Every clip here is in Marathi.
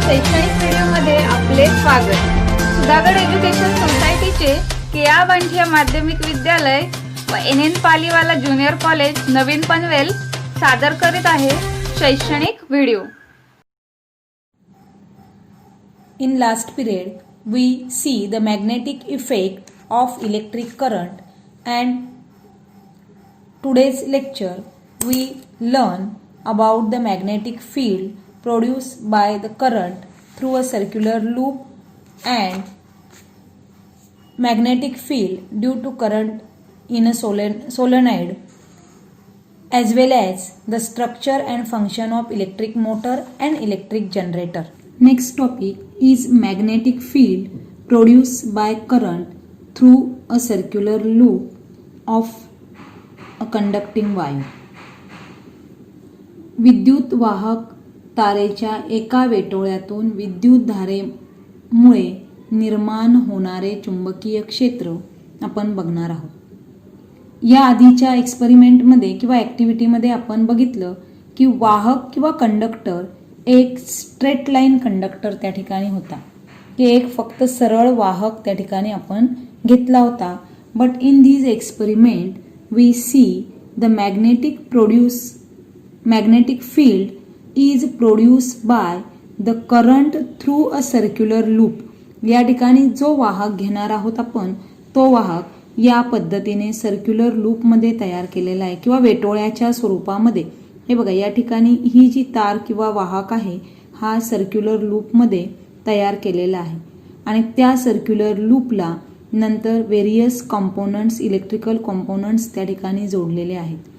शैक्षणिक व्हिडिओमध्ये आपले स्वागत। सुधागड एज्युकेशन सोसायटीचे केआ बांठिया माध्यमिक विद्यालय व NN पालीवाला ज्युनियर कॉलेज नवीन पनवेल सादर करीत आहे शैक्षणिक video. In last period, we see the magnetic effect of electric current, and today's lecture we learn about the magnetic field produced by the current through a circular loop and magnetic field due to current in a solenoid, as well as the structure and function of electric motor and electric generator. Next topic is magnetic field produced by current through a circular loop of a conducting wire. विद्युत वाहक तारेच्या एका वेटोळ्यातून विद्युत धारेमुळे निर्माण होणारे चुंबकीय क्षेत्र आपण बघणार आहोत। या आधीच्या एक्सपेरिमेंटमध्ये किंवा ॲक्टिव्हिटीमध्ये आपण बघितलं की वाहक किंवा कंडक्टर एक स्ट्रेट लाईन कंडक्टर त्या ठिकाणी होता, की एक फक्त सरळ वाहक त्या ठिकाणी आपण घेतला होता। But in this experiment we see the magnetic field is produced by the current through a circular loop. या ठिकाणी जो वाहक घेणार आहोत आपण तो वाहक या पद्धतीने सर्क्युलर लूपमध्ये तयार केलेला आहे किंवा वेटोळ्याच्या स्वरूपामध्ये। हे बघा, या ठिकाणी ही जी तार किंवा वाहक आहे हा सर्क्युलर लूपमध्ये तयार केलेला आहे आणि त्या सर्क्युलर लूपला नंतर व्हेरियस कंपोनंट्स, इलेक्ट्रिकल कंपोनंट्स त्या ठिकाणी जोडलेले आहेत।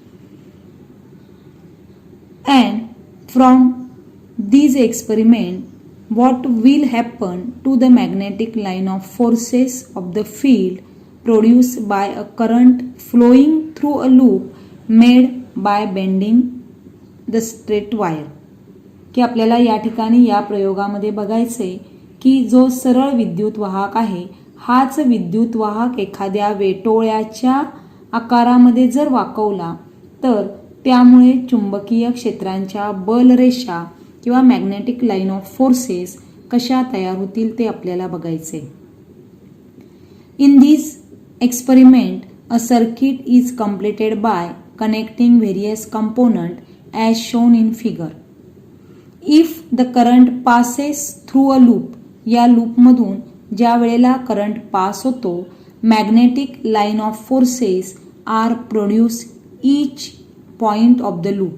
And from this experiment, what will happen to the magnetic line of forces of the field produced by a current flowing through a loop made by bending the straight wire? की आपल्याला या ठिकाणी या प्रयोगामध्ये बघायचे की जो सरळ विद्युत वाहक आहे हाच विद्युत वाहक एखाद्या वेटोळ्याच्या आकारामध्ये जर वाकवला तर त्यामुळे चुंबकीय क्षेत्रांच्या बलरेषा किंवा मॅग्नेटिक लाईन ऑफ फोर्सेस कशा तयार होतील ते आपल्याला बघायचे। In this experiment a circuit is completed by connecting various component as shown in figure. If the current passes through a loop, या लूपमधून ज्या वेळेला करंट पास होतो magnetic line of forces are produce each point of the loop,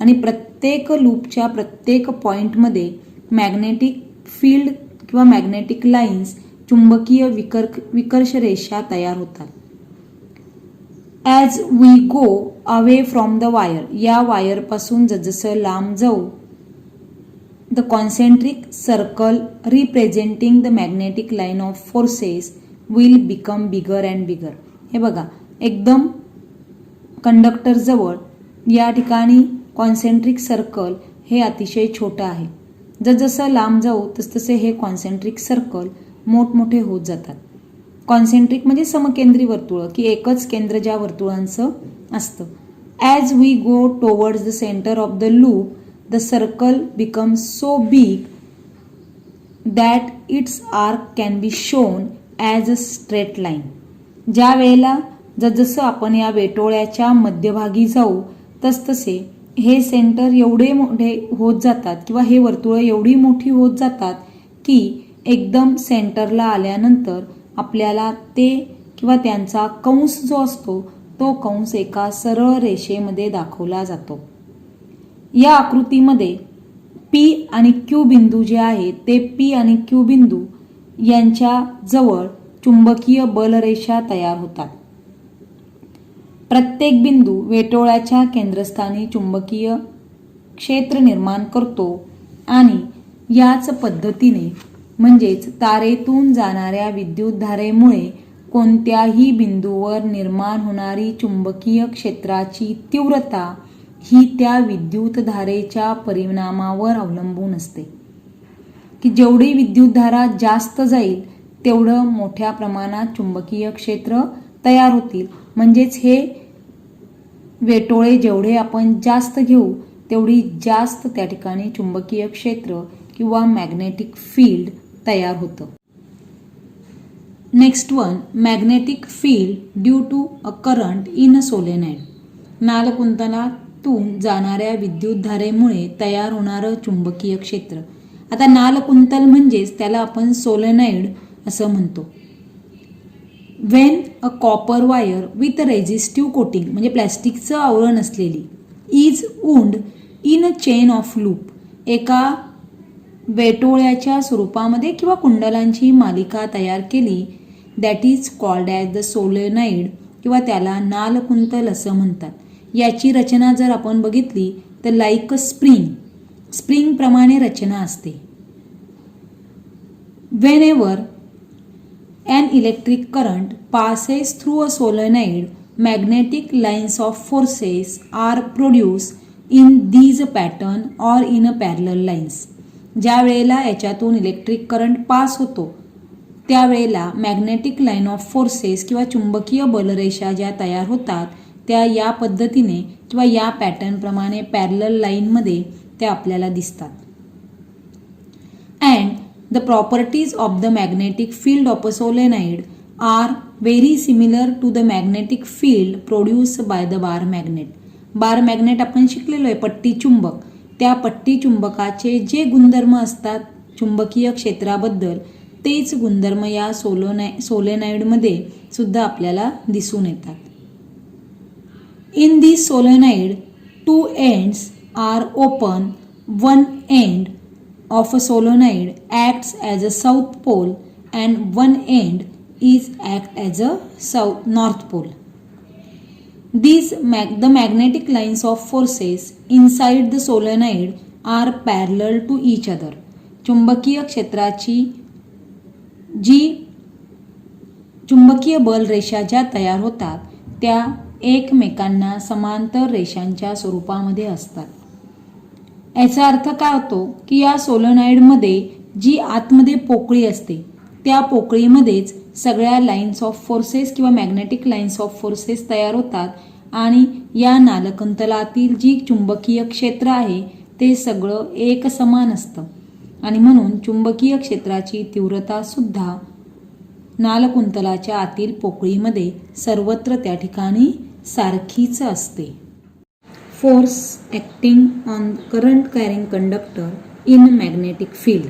आणि प्रत्येक लूपच्या प्रत्येक पॉइंटमध्ये मॅग्नेटिक फील्ड किंवा मॅग्नेटिक लाईन्स, चुंबकीय विकर्ष रेषा तयार होतात। As we go away from the wire, या वायरपासून जसं लांब जाऊ the concentric circle representing the magnetic line of forces will become bigger and bigger. हे बघा, एकदम कंडक्टर जवळ या ठिकाणी कॉन्सेंट्रिक सर्कल हे अतिशय छोटं आहे। जसं लांब जाऊ तसतसे हे कॉन्सेंट्रिक सर्कल मोठमोठे होत जातात। कॉन्सेंट्रिक म्हणजे समकेंद्री वर्तुळ, की एकच केंद्र ज्या वर्तुळांचं असतं। As we go towards the centre of the loop the circle becomes so big that its arc can be shown as a straight line. ज्या वेळेला जसं आपण या वेटोळ्याच्या मध्यभागी जाऊ तसतसे हे सेंटर एवढे मोठे होत जातात किंवा हे वर्तुळ एवढी मोठी होत जातात की एकदम सेंटरला आल्यानंतर आपल्याला ते किंवा त्यांचा कंस जो असतो तो कंस एका सरळ रेषेमध्ये दाखवला जातो। या आकृतीमध्ये P आणि Q बिंदू जे आहेत ते P आणि Q बिंदू यांच्या जवळ चुंबकीय बलरेषा तयार होतात। प्रत्येक बिंदू वेटोळ्याच्या केंद्रस्थानी चुंबकीय क्षेत्र निर्माण करतो आणि याच पद्धतीने म्हणजेच तारेतून जाणाऱ्या विद्युतधारेमुळे कोणत्याही बिंदूवर निर्माण होणारी चुंबकीय क्षेत्राची तीव्रता ही त्या विद्युतधारेच्या परिणामावर अवलंबून असते, की जेवढी विद्युतधारा जास्त जाईल तेवढं मोठ्या प्रमाणात चुंबकीय क्षेत्र तयार होतील। म्हणजेच हे वेटोळे जेवढे आपण जास्त घेऊ तेवढी जास्त त्या ठिकाणी चुंबकीय क्षेत्र किंवा मॅग्नेटिक फील्ड तयार होतं. Next one, magnetic field due to a current in a solenoid. नालकुंतलातून जाणाऱ्या विद्युतधारेमुळे तयार होणारं चुंबकीय क्षेत्र. आता नालकुंतल म्हणजेच त्याला आपण सोलेनॉइड असं म्हणतो. When a copper wire with resistive coating म्हणजे प्लॅस्टिकचं आवरण असलेली is wound in a chain of loop, एका वेटोळ्याच्या स्वरूपामध्ये किंवा कुंडलांची मालिका तयार केली, that is called as the solenoid किंवा त्याला नालकुंतल असं म्हणतात. याची रचना जर आपण बघितली तर लाईक अ स्प्रिंगप्रमाणे रचना असते. Whenever an electric current passes through a solenoid, magnetic lines of forces are produced in these pattern or in a parallel lines. ज्या वेळेला याच्यातून इलेक्ट्रिक करंट पास होतो त्यावेळेला मॅग्नेटिक लाईन ऑफ फोर्सेस किंवा चुंबकीय बलरेषा ज्या तयार होतात त्या या पद्धतीने किंवा या पॅटर्नप्रमाणे पॅरलल लाईनमध्ये त्या आपल्याला दिसतात. And the properties of the magnetic field of a solenoid are very similar to the magnetic field produced by the bar magnet. Bar magnet आपण शिकलेलो आहे, पट्टी चुंबक. त्या पट्टी चुंबकाचे जे गुणधर्म असतात चुंबकीय क्षेत्राबद्दल तेच गुणधर्म या सोलेनॉइडमध्ये सुद्धा आपल्याला दिसून येतात. In this solenoid 2 ends are open. One end of a solenoid acts as a south pole and one end is act as a north pole. The magnetic lines of forces inside the solenoid are parallel to each other. चुंबकीय क्षेत्राची जी चुंबकीय बल रेषा ज्या तयार होतात त्या एकमेकांना समांतर रेषांच्या स्वरूपामध्ये असतात. याचा अर्थ काय होतो की या सोलेनॉइडमध्ये जी आतमध्ये पोकळी असते त्या पोकळीमध्येच सगळ्या लाईन्स ऑफ फोर्सेस किंवा मॅग्नेटिक लाईन्स ऑफ फोर्सेस तयार होतात आणि या नालकुंतलातील जी चुंबकीय क्षेत्र आहे ते सगळं एकसमान असतं आणि म्हणून चुंबकीय क्षेत्राची तीव्रता सुद्धा नालकुंतलाच्या आतील पोकळीमध्ये सर्वत्र त्या ठिकाणी सारखीच असते. Force acting on current carrying conductor in magnetic field.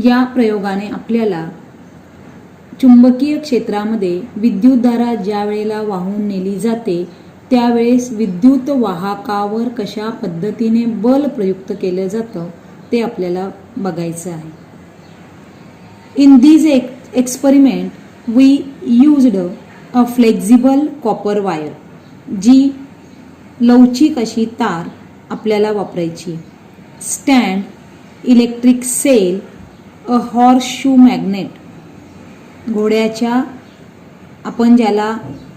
या प्रयोगाने आपल्याला चुंबकीय क्षेत्रामध्ये विद्युतधारा ज्या वेळेला वाहून नेली जाते त्यावेळेस विद्युत वाहकावर कशा पद्धतीने बल प्रयुक्त केलं जातं ते आपल्याला बघायचं आहे. In this experiment we used a flexible copper wire. जी लवचिक अशी तार आपल्याला वापरायची. Stand, electric cell, a horseshoe magnet. घोड्याच्या आपण ज्याला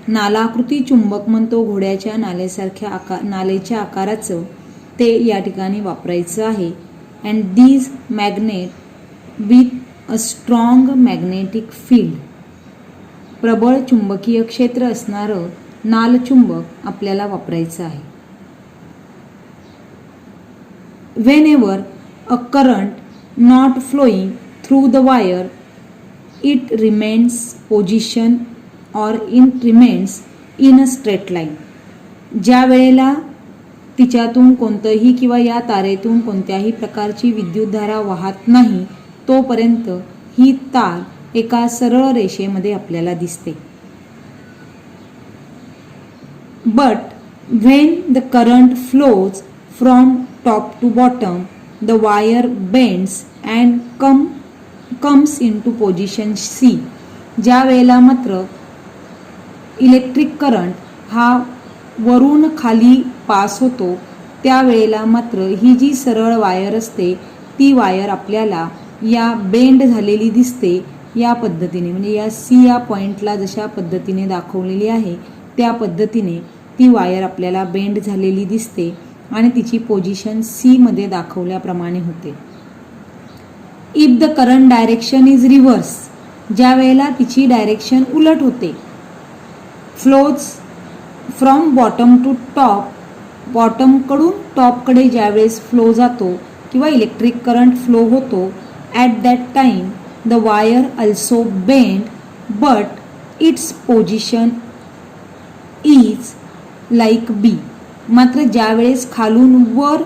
नालाकृती चुंबक म्हणतो घोड्याच्या नालेसारख्या नालेच्या आकाराचं ते या ठिकाणी वापरायचं आहे. And these magnet with a strong magnetic field. प्रबळ चुंबकीय क्षेत्र असणारं नालचुंबक आपल्याला वापरायचं आहे. Whenever a current not flowing through the wire, it remains position or it remains in a straight line. ज्या वेळेला तिच्यातून कोणतंही किंवा या तारेतून कोणत्याही प्रकारची विद्युतधारा वाहत नाही तोपर्यंत ही तार एका सरळ रेषेमध्ये आपल्याला दिसते. But when the current flows from top to bottom, the wire bends and comes into position C. ज्या वेळेला मात्र इलेक्ट्रिक करंट हा वरून खाली पास होतो त्यावेळेला मात्र ही जी सरळ वायर असते ती वायर आपल्याला या बेंड झालेली दिसते या पद्धतीने. म्हणजे या सी या पॉइंटला जशा पद्धतीने दाखवलेली आहे त्या पद्धतीने ती वायर आपल्याला बेंड झालेली दिसते आणि तिची पोझिशन सी मध्ये दाखवल्याप्रमाणे होते. If the current direction is reverse. ज्या वेळेला तिची डायरेक्शन उलट होते. Flows from bottom to top. बॉटमकडून टॉपकडे ज्यावेळेस फ्लो जातो किंवा इलेक्ट्रिक करंट फ्लो होतो, at that time the wire also bend but its position is like B. मात्र ज्यावेळेस खालून वर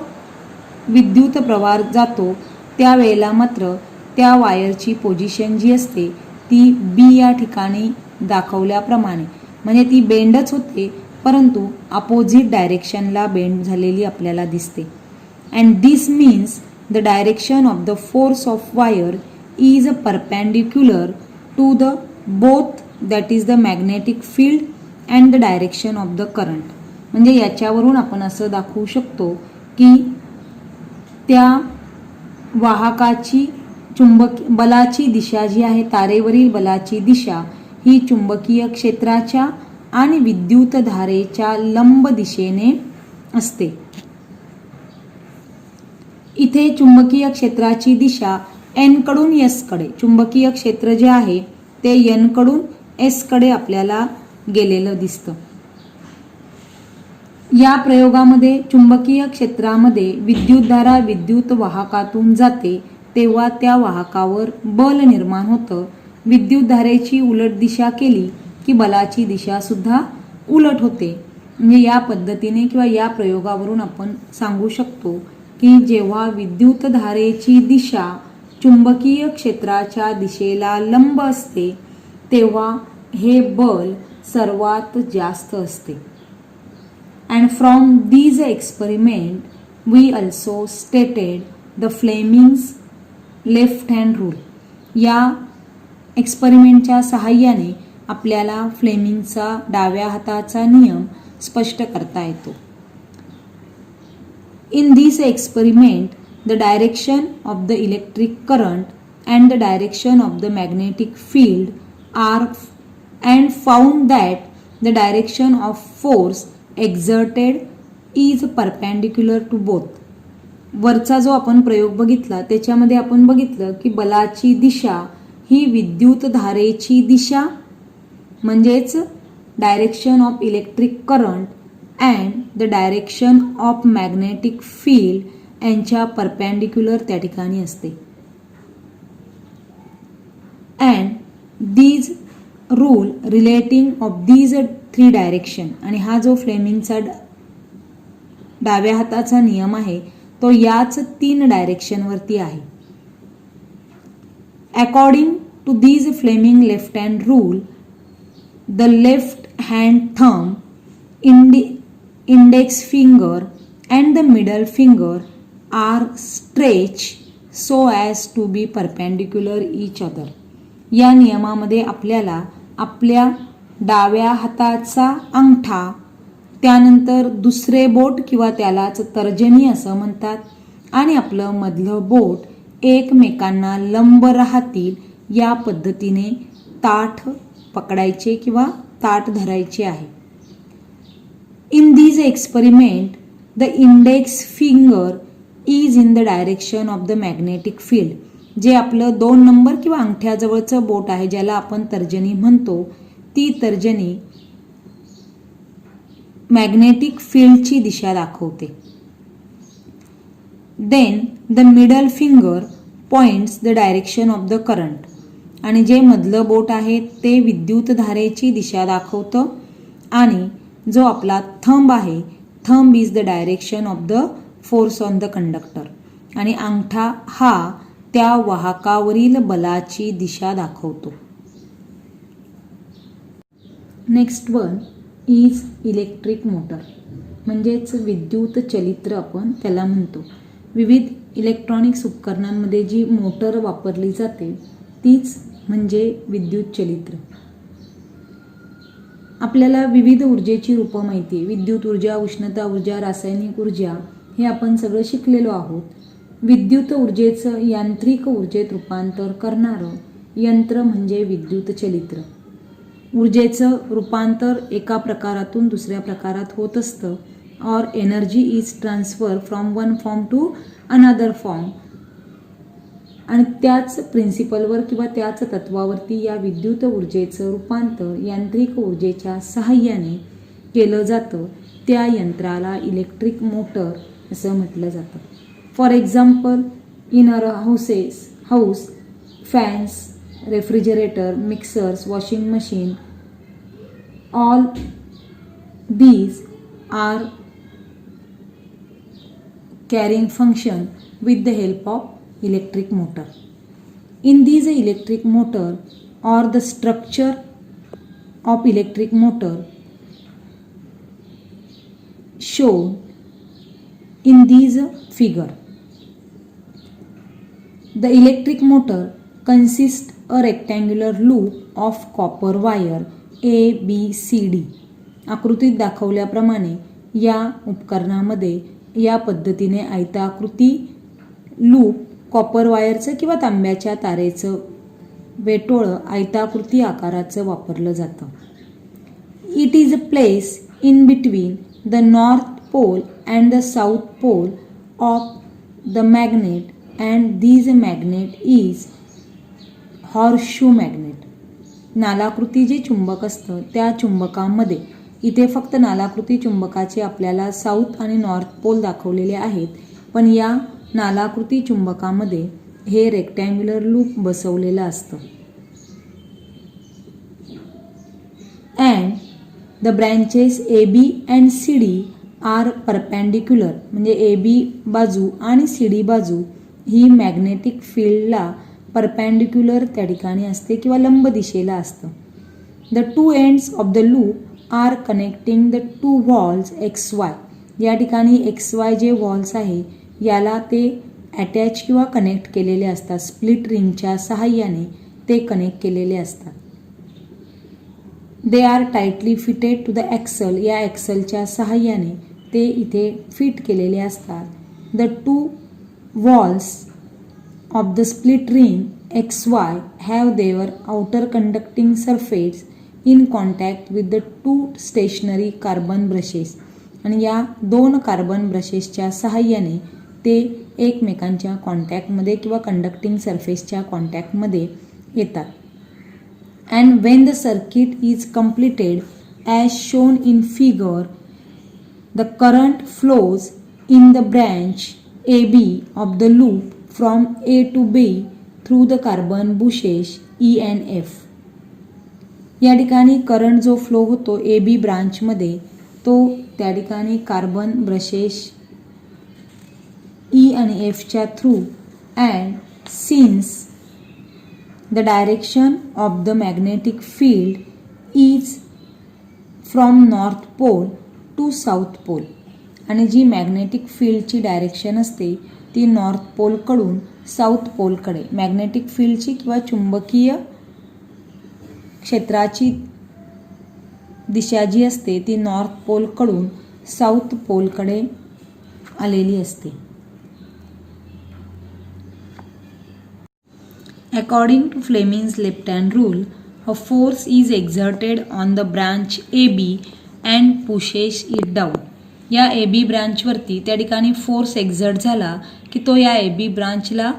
विद्युत प्रवाह जातो त्यावेळेला मात्र त्या वायरची पोझिशन जी असते ती बी या ठिकाणी दाखवल्याप्रमाणे, म्हणजे ती बेंडच होते परंतु अपोजिट डायरेक्शनला बेंड झालेली आपल्याला दिसते. And this means the direction of the force of wire is perpendicular to the both, that is the magnetic field and the direction of the current. म्हणजे याच्यावरून आपण असं दाखवू शकतो की त्या वाहकाची बलाची दिशा जी आहे, तारेवरील बलाची दिशा ही चुंबकीय क्षेत्राच्या आणि विद्युत धारेच्या लंब दिशेने असते. इथे चुंबकीय क्षेत्राची दिशा एन कडून एस कडे, चुंबकीय क्षेत्र जे आहे ते एन कडून एस कडे आपल्याला गेलेलं दिसतं. या प्रयोगामध्ये चुंबकीय क्षेत्रामध्ये विद्युतधारा विद्युत वाहकातून जाते तेव्हा त्या वाहकावर बल निर्माण होतं. विद्युतधारेची उलट दिशा केली की बलाची दिशा सुद्धा उलट होते. म्हणजे या पद्धतीने किंवा या प्रयोगावरून आपण सांगू शकतो की जेव्हा विद्युतधारेची दिशा चुंबकीय क्षेत्राच्या दिशेला लंब असते तेव्हा हे बल सर्वात जास्त असते. And from these experiment we also stated the Fleming's left hand rule. या एक्सपेरिमेंटच्या सहाय्याने आपल्याला फ्लेमिंगचा डाव्या हाताचा नियम स्पष्ट करता येतो. In this experiment the direction of the electric current and the direction of the magnetic field are and found that the direction of force exerted is perpendicular to both. वरचा जो आपण प्रयोग बघितला त्याच्यामध्ये आपण बघितलं की बलाची दिशा ही विद्युत धारेची दिशा म्हणजेच direction of electric current and the direction of magnetic field यांच्या परपेंडिक्युलर त्या ठिकाणी असते. And these rule relating of these three direction, आणि हा जो फ्लेमिंगचा डाव्या हाताचा नियम आहे तो याच 3 डायरेक्शनवरती आहे. According to these Fleming left hand rule the left hand thumb, index finger and the middle finger are stretch so as to be perpendicular each other. या नियमामध्ये आपल्याला आपल्या डाव्या हाताचा अंगठा, त्यानंतर दुसरे बोट किंवा त्यालाच तर्जनी असं म्हणतात, आणि आपलं मधलं बोट एकमेकांना लंब राहतील या पद्धतीने ताठ पकडायचे किंवा ताठ धरायचे आहे. In this experiment the index finger is in the direction of the magnetic field. जे आपलं 2 नंबर किंवा अंगठ्याजवळचं बोट आहे ज्याला आपण तर्जनी म्हणतो, ती तर्जनी मॅग्नेटिक फील्डची दिशा दाखवते. Then the middle finger points the direction of the current, आणि जे मधलं बोट आहे ते विद्युत धारेची दिशा दाखवतं, आणि जो आपला थंब आहे, thumb is the direction of the force on the conductor, आणि अंगठा हा त्या वाहकावरील बलाची दिशा दाखवतो. Next one is electric motor, म्हणजेच विद्युत चलित्र आपण त्याला म्हणतो. विविध इलेक्ट्रॉनिक्स उपकरणांमध्ये जी मोटर वापरली जाते तीच म्हणजे विद्युत चलित्र. आपल्याला विविध ऊर्जेची रूपं माहिती आहे. विद्युत ऊर्जा, उष्णता ऊर्जा, रासायनिक ऊर्जा हे आपण सगळं शिकलेलो आहोत. विद्युत ऊर्जेचं यांत्रिक ऊर्जेत रूपांतर करणारं यंत्र म्हणजे विद्युत चलित्र. ऊर्जेचं रूपांतर एका प्रकारातून दुसऱ्या प्रकारात होत असतं, और energy is transfer from one form to another form. आणि त्याच प्रिन्सिपलवर किंवा त्याच तत्वावरती या विद्युत ऊर्जेचं रूपांतर यांत्रिक ऊर्जेच्या सहाय्याने केलं जातं. त्या यंत्राला इलेक्ट्रिक मोटर असं म्हटलं जातं. For example, in our house, fans, refrigerator, mixers, washing machine, all these are carrying function with the help of electric motor. In these electric motor or the structure of electric motor shown in this figure. The electric motor consists a rectangular loop of copper wire A, B, C, D. आकृतीत दाखवल्याप्रमाणे या उपकरणामध्ये या पद्धतीने आयताकृती लूप कॉपर वायरचं किंवा तांब्याच्या तारेचं वेटोळं आयताकृती आकाराचं वापरलं जातं. It is a place in between the north pole and the south pole of the magnet and this magnet is horseshoe magnet. नालाकृती जे चुंबक असतं त्या चुंबकामध्ये इथे फक्त नालाकृती चुंबकाचे आपल्याला साऊथ आणि नॉर्थ पोल दाखवलेले आहेत, पण या नालाकृती चुंबकामध्ये हे रेक्टँग्युलर लूप बसवलेलं असतं. And the branches A B and C D are perpendicular, म्हणजे ए बी बाजू आणि सी डी बाजू ही मॅग्नेटिक फील्डला परपॅन्डिक्युलर त्या ठिकाणी असते किंवा लंब दिशेला असतं. The two ends of the loop are connecting the two walls X Y. या ठिकाणी एक्स वाय जे वॉल्स आहे याला ते अटॅच किंवा कनेक्ट केलेले असतात. स्प्लिट रिंगच्या सहाय्याने ते कनेक्ट केलेले असतात. They are tightly fitted to the axle. या ॲक्सलच्या सहाय्याने ते इथे फिट केलेले असतात. The two walls of the split ring XY have their outer conducting surface in contact with the two stationary carbon brushes. आणि या दोन कार्बन ब्रशेसच्या सहाय्याने ते एकमेकांच्या कॉन्टॅक्टमध्ये किंवा कंडक्टिंग सरफेसच्या कॉन्टॅक्टमध्ये येतात. And when the circuit is completed as shown in figure, the current flows in the branch A B of the loop from A to B through the carbon bushes E and F. या ठिकाणी करंट जो फ्लो होतो ए बी ब्रांचमध्ये तो त्या ठिकाणी कार्बन ब्रशेस E आणि F च्या through. And since the direction of the magnetic field is from north pole to south pole. आणि जी मॅग्नेटिक फील्डची डायरेक्शन असते ती नॉर्थ पोलकडून साऊथ पोलकडे. मॅग्नेटिक फील्डची किंवा चुंबकीय क्षेत्राची दिशा जी असते ती नॉर्थ पोलकडून साऊथ पोलकडे आलेली असते. According to Fleming's left hand rule, a force is exerted on the branch A B and pushes it down. या ए बी ब्रांचवरती त्या ठिकाणी फोर्स एक्झर्ट झाला की तो या ए बी ब्रांचला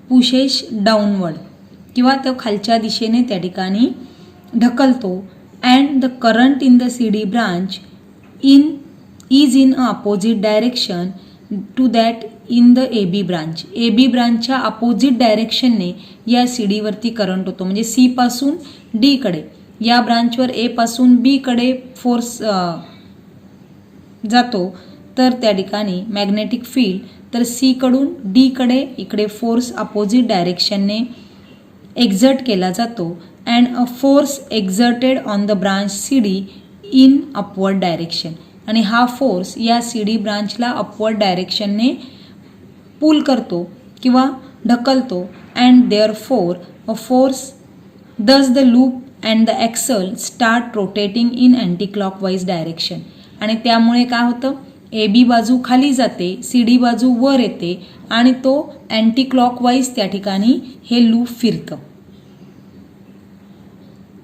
पुशेस डाऊनवर्ड किंवा तो खालच्या दिशेने त्या ठिकाणी ढकलतो. And the current in the C D branch is in a opposite direction to that in the A B branch. A B ब्रांचच्या अपोजिट डायरेक्शनने या सी डीवरती करंट होतो. म्हणजे सी पासून डीकडे या ब्रांचवर ए पासून बीकडे फोर्स जातो, तर त्या ठिकाणी मॅग्नेटिक फील्ड तर सी कडून डी कडे इकडे फोर्स अपोजिट डायरेक्शनने एक्झर्ट केला जातो. And a force exerted on the branch C D in upward direction. आणि हा फोर्स या सी डी ब्रांचला अपवर्ड डायरेक्शनने पुल करतो किंवा ढकलतो. And therefore a force thus the loop and the axle start rotating in anticlockwise direction. आणि त्यामुळे काय होतं, ए बी बाजू खाली जाते, सी डी बाजू वर येते आणि तो अँटी क्लॉकवाईज त्या ठिकाणी हे लूप फिरतं.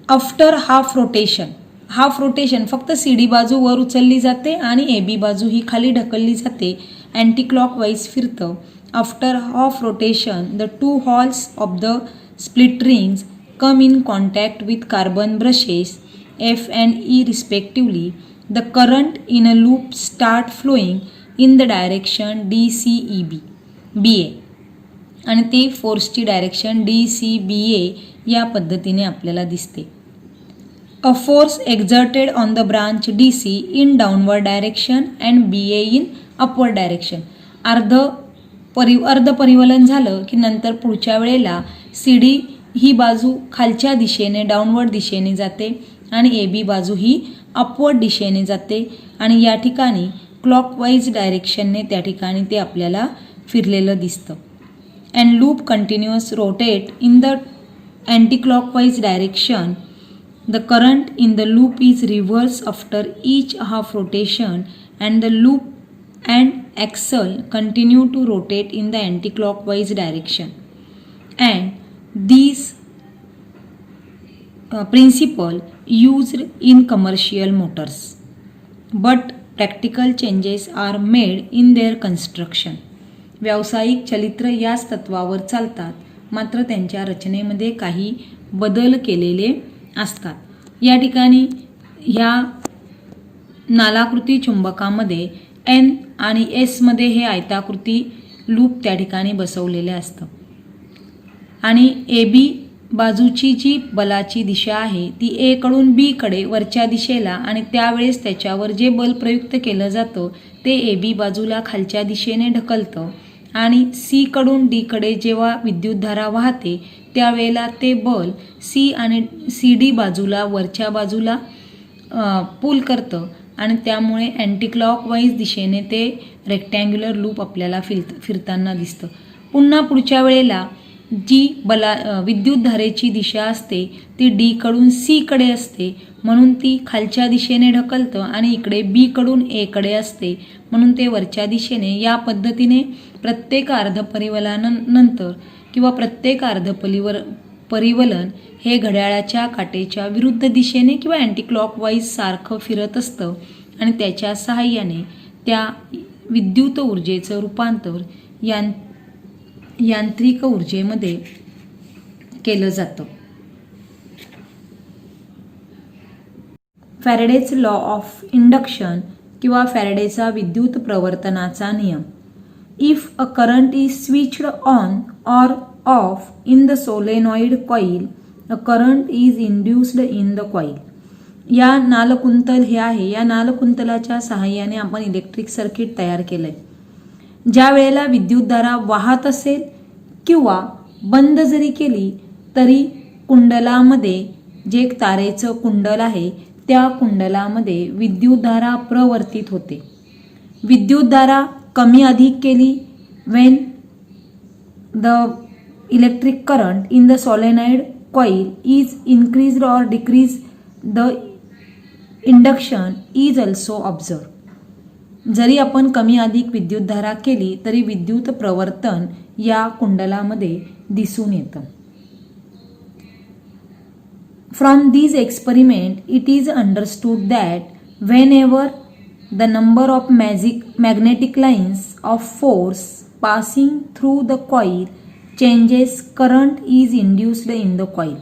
आफ्टर हाफ रोटेशन फक्त सी डी बाजू वर उचलली जाते आणि ए बी बाजू ही खाली ढकलली जाते, अँटी क्लॉकवाईज फिरतं. After half rotation the two halls of the split rings come in contact with carbon brushes F and E respectively. The current in a loop start flowing in the direction DCEB. BA आणि ती फोर्सची डायरेक्शन DCBA या पद्धतीने आपल्याला दिसते. अ force exerted on the branch DC in downward direction and BA in upward direction. अर्ध परिवलन झालं की नंतर पुढच्या वेळेला CD ही बाजू खालच्या दिशेने डाऊनवर्ड दिशेने जाते आणि AB बाजू ही अपवर्ड दिशेने जाते आणि या ठिकाणी क्लॉकवाईज डायरेक्शनने त्या ठिकाणी ते आपल्याला फिरलेलं दिसतं. And loop continuous rotate in the anti clockwise direction. The current in the loop is reversed after each half rotation and the loop and axle continue to rotate in the anti-clockwise direction. And these principle used in commercial motors, but practical changes are made in their construction. व्यावसायिक चलित्र याच तत्वावर चालतात, मात्र त्यांच्या रचनेमध्ये काही बदल केलेले असतात. या ठिकाणी ह्या नालाकृती चुंबकामध्ये N आणि S मध्ये हे आयताकृती लूप त्या ठिकाणी बसवलेले असतं आणि AB बाजूची जी बलाची दिशा आहे ती A कडून B कडे वरच्या दिशेला आणि त्यावेळेस त्याच्यावर जे बल प्रयुक्त केलं जातं ते AB बाजूला खालच्या दिशेने ढकलतं आणि C कडून D कडे जेव्हा विद्युतधारा वाहते त्यावेळेला ते बल C आणि CD बाजूला वरच्या बाजूला पुल करतं आणि त्यामुळे अँटी क्लॉकवाईज दिशेने ते रेक्टँग्युलर लूप आपल्याला फिरताना दिसतं. पुन्हा पुढच्या वेळेला जी विद्युतधारेची दिशा असते ती D कडून C कडे असते म्हणून ती खालच्या दिशेने ढकलतं आणि इकडे B कडून A कडे असते म्हणून ते वरच्या दिशेने. या पद्धतीने प्रत्येक अर्धपरिवलनानंतर किंवा प्रत्येक परिवलन हे घड्याळाच्या काटेच्या विरुद्ध दिशेने किंवा अँटी क्लॉकवाईज सारखं फिरत असतं आणि त्याच्या सहाय्याने त्या विद्युत ऊर्जेचं रूपांतर यांत्रिक ऊर्जेमध्ये केलं जातं. फॅरेडेज लॉ ऑफ इंडक्शन किंवा फॅरेडेचा विद्युत प्रवर्तनाचा नियम. If a current is switched on or off in the solenoid coil, a current is induced in the coil. या नालकुंतल हे आहे. या नालकुंतलाच्या सहाय्याने आपण इलेक्ट्रिक सर्किट तयार केलंय. ज्या वेळेला विद्युतधारा वाहत असेल किंवा बंद जरी केली तरी कुंडलामध्ये जे तारेचं कुंडल आहे त्या कुंडलामध्ये विद्युतधारा प्रवर्तित होते. विद्युतधारा कमी अधिक केली when the electric current in the solenoid coil is increased or decreased, the induction is also observed. जरी आपण कमी अधिक विद्युतधारा केली तरी विद्युत प्रवर्तन या कुंडलामध्ये दिसून येतं. From these experiment it is understood that whenever the number of magnetic lines of force passing through the coil changes, current is induced in the coil,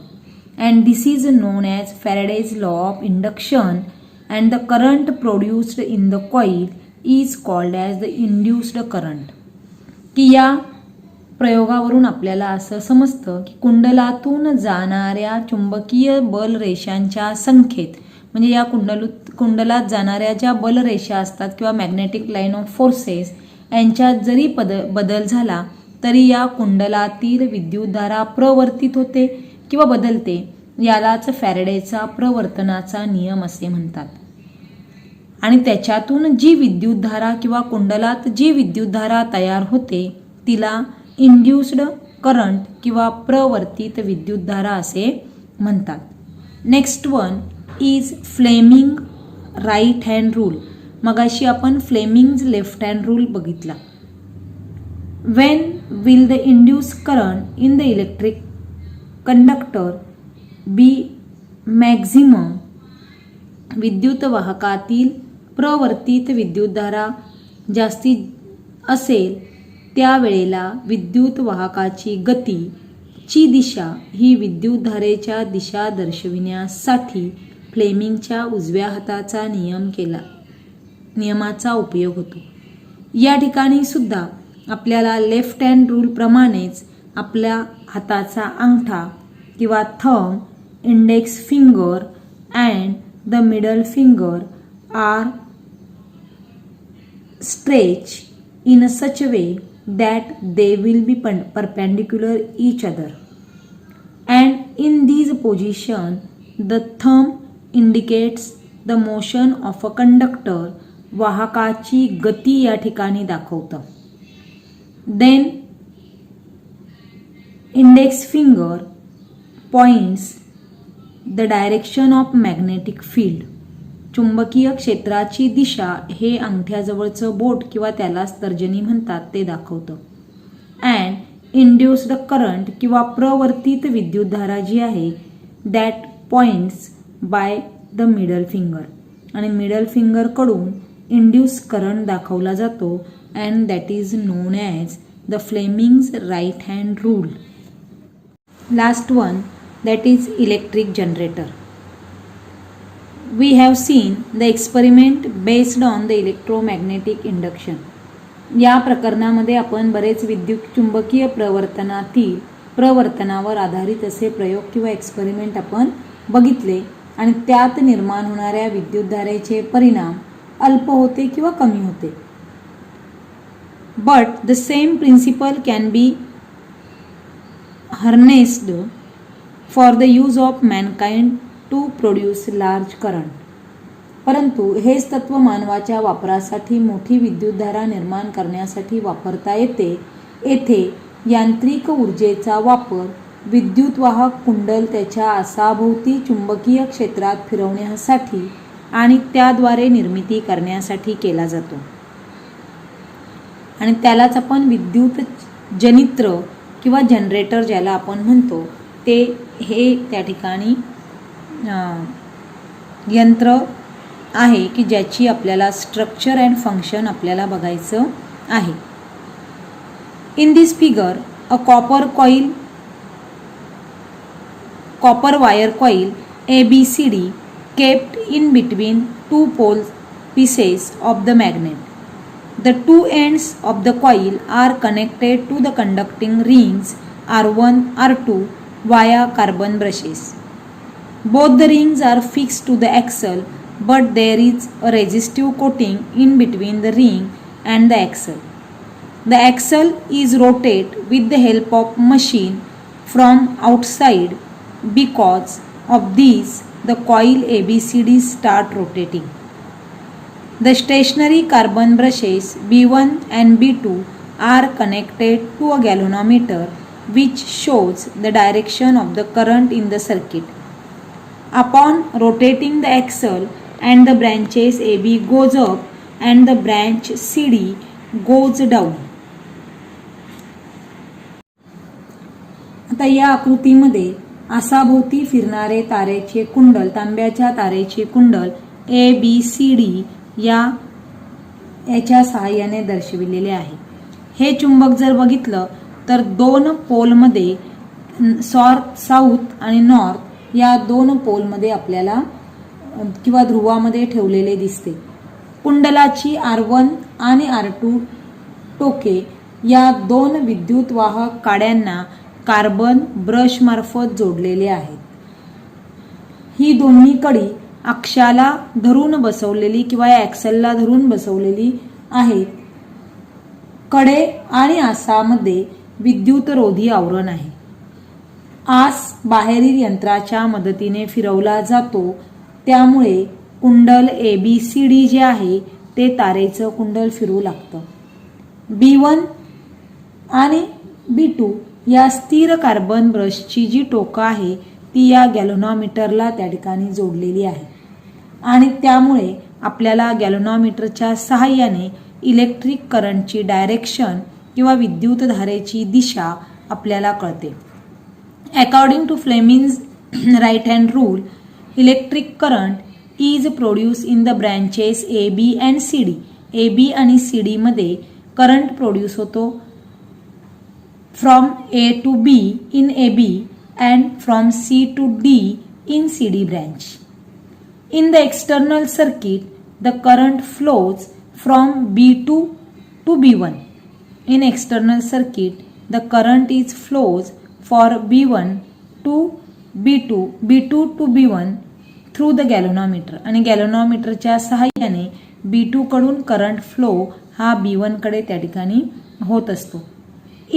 and this is known as Faraday's law of induction, and the current produced in the coil is called as the induced current. की या प्रयोगावरून आपल्याला असं समजतं की कुंडलातून जाणाऱ्या चुंबकीय बल रेषांच्या संख्येत म्हणजे या कुंडलात जाणाऱ्या ज्या बलरेषा असतात किंवा मॅग्नेटिक लाईन ऑफ फोर्सेस यांच्यात जरी बदल झाला तरी या कुंडलातील विद्युतधारा प्रवर्तित होते किंवा बदलते. यालाच फॅरेडेचा प्रवर्तनाचा नियम असे म्हणतात. आणि त्याच्यातून जी विद्युतधारा किंवा कुंडलात जी विद्युतधारा तयार होते तिला इंड्युस्ड करंट किंवा प्रवर्तित विद्युतधारा असे म्हणतात. Next one is Fleming right hand rule. मगाशी आपण फ्लेमिंग्ज लेफ्ट हँड रूल बघितला. When will the induce current in the electric conductor be maximum. विद्युत वाहकातील प्रवर्तित विद्युतधारा जास्तीत असेल त्यावेळेला विद्युत वाहकाची गतीची दिशा ही विद्युतधारेच्या दिशा दर्शविण्यासाठी फ्लेमिंगच्या उजव्या हाताचा नियमाचा उपयोग होतो. या ठिकाणी सुद्धा आपल्याला लेफ्ट हँड रूल प्रमाणेच आपल्या हाताचा अंगठा किंवा thumb, index finger and the middle finger are stretch in such a way that they will be perpendicular each other, and in this position the thumb indicates the motion of a conductor, वाहकाची गती या ठिकाणी दाखवतं. then index finger points the direction of magnetic field, चुंबकीय क्षेत्राची दिशा हे अंगठ्याजवळचं बोट किंवा त्यालाच तर्जनी म्हणतात ते दाखवतं. अँड इंड्युस्ड करंट किंवा प्रवर्तित विद्युतधारा जी आहे that points by the middle finger, आणि मिडल फिंगरकडून इंड्यूस करंट दाखवला जातो and that is known as the Fleming's right hand rule. Last one that is electric generator. We have seen the experiment based on the electromagnetic induction. या प्रकरणामध्ये आपण बरेच विद्युत चुंबकीय प्रवर्तनावर आधारित असे प्रयोग किंवा एक्सपेरिमेंट आपण बघितले आणि त्यात निर्माण होणाऱ्या विद्युतधारेचे परिणाम अल्प होते किंवा कमी होते. But the same principle can be harnessed for the use of mankind to produce large current. परंतु हेच तत्व मानवाच्या वापरासाठी मोठी विद्युतधारा निर्माण करण्यासाठी वापरता येते. येथे यांत्रिक ऊर्जेचा वापर विद्युतवाहक कुंडल त्याच्या आसाभोवती चुंबकीय क्षेत्रात फिरवण्यासाठी आणि त्याद्वारे निर्मिती करण्यासाठी केला जातो, आणि त्यालाच आपण विद्युत जनित्र किंवा जनरेटर ज्याला आपण म्हणतो ते हे त्या ठिकाणी यंत्र आहे की ज्याची आपल्याला स्ट्रक्चर अँड फंक्शन आपल्याला बघायचं आहे. In this figure a copper wire coil ABCD kept in between two pole pieces of the magnet. The two ends of the coil are connected to the conducting rings R1 R2 via carbon brushes. Both the rings are fixed to the axle, but there is a resistive coating in between the ring and the axle. The axle is rotated with the help of machine from outside. Because of this, the coil ABCD start rotating. The stationary carbon brushes B1 and B2 are connected to a galvanometer which shows the direction of the current in the circuit. Upon rotating the axle and the branches AB goes up and the branch CD goes down. आता या आकृतीमध्ये आसाभोवती फिरणारे तारेचे कुंडल, तांब्याच्या तारेचे कुंडल ABCD याच्या सहाय्याने दर्शविलेले आहे. हे चुंबक जर बघितलं तर दोन पोलमध्ये साऊथ आणि नॉर्थ या दोन पोलमध्ये आपल्याला किंवा ध्रुवामध्ये ठेवलेले दिसते. कुंडलाची R1 आणि R2 टोके या दोन विद्युतवाहक काड्यांना कार्बन ब्रश मार्फत जोडलेले आहेत. ही दोन्ही कडी अक्षाला धरून बसवलेली किंवा ॲक्सलला धरून बसवलेली आहेत. कडे आणि आसामध्ये विद्युतरोधी आवरण आहे. आस बाहेरील यंत्राच्या मदतीने फिरवला जातो, त्यामुळे कुंडल ABCD जे आहे ते तारेचं कुंडल फिरू लागतं. B1 आणि B2 या स्थिर कार्बन ब्रशची जी टोकं आहे ती या गॅल्व्हनोमीटरला त्या ठिकाणी जोडलेली आहे, आणि त्यामुळे आपल्याला गॅल्व्हनोमीटरच्या सहाय्याने इलेक्ट्रिक करंटची डायरेक्शन किंवा विद्युतधारेची दिशा आपल्याला कळते. According to Fleming's right hand rule, electric current is produced in the branches AB and CD. AB आणि CD मध्ये करंट प्रोड्यूस होतो from A to B in AB and from C to D in CD branch. In the external circuit, the current flows from B2 to B1 In external circuit, the current is flows for B1 to B2, B2 to B1 through the galvanometer. आणि गॅल्व्हनोमीटरच्या सहाय्याने B2 कडून करंट फ्लो हा B1 कडे त्या ठिकाणी होत असतो.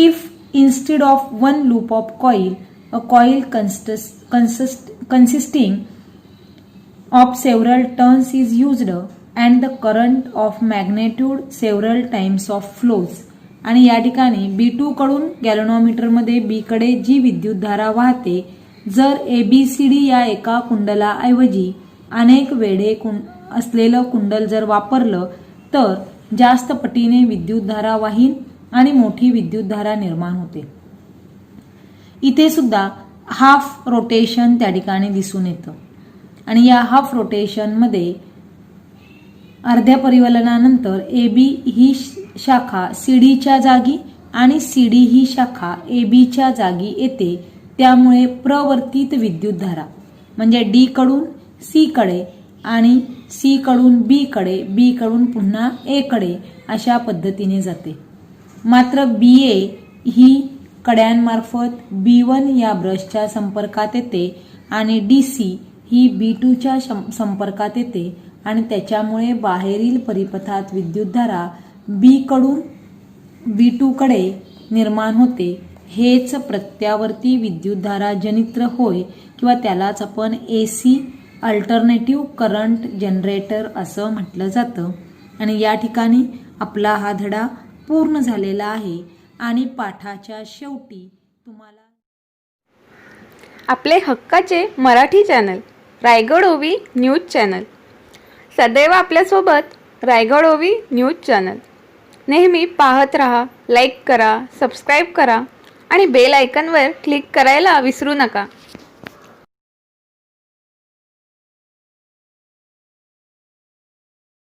If instead of one loop of coil, a coil consisting of several turns is used and the current of magnitude several times of flows. आणि या ठिकाणी B2 कडून गॅल्व्हनोमीटरमध्ये B कडे जी विद्युतधारा वाहते, जर ABCD या एका कुंडलाऐवजी अनेक वेढे असलेलं कुंडल जर वापरलं तर जास्त पटीने विद्युतधारा वाहील आणि मोठी विद्युतधारा निर्माण होते. इथे सुद्धा हाफ रोटेशन त्या ठिकाणी दिसून येतं आणि या हाफ रोटेशनमध्ये अर्ध्या परिवलनानंतर AB ही शाखा CDच्या जागी आणि CD ही शाखा ABच्या जागी येते. त्यामुळे प्रवर्तित विद्युतधारा म्हणजे D कडून C कडे आणि C कडून B कडे, B कडून पुन्हा A कडे अशा पद्धतीने जाते. मात्र BA ही कड्यांमार्फत B1 या ब्रशच्या संपर्कात येते आणि DC ही B2च्या संपर्कात येते आणि त्याच्यामुळे बाहेरील परिपथात विद्युतधारा B कडून B2 कडे निर्माण होते. हेच प्रत्यावर्ती विद्युतधारा जनित्र होय किंवा त्यालाच आपण AC अल्टरनेटिव्ह करंट जनरेटर असं म्हटलं जातं. आणि या ठिकाणी आपला हा धडा पूर्ण झालेला आहे आणि पाठाच्या शेवटी तुम्हाला आपले हक्काचे मराठी चॅनल रायगड ओवी न्यूज चॅनल सदैव आपल्यासोबत. रायगड ओवी न्यूज चॅनल नेहमी पाहत रहा, लाईक करा, सबस्क्राईब करा आणि बेल आयकॉनवर क्लिक करायला विसरू नका.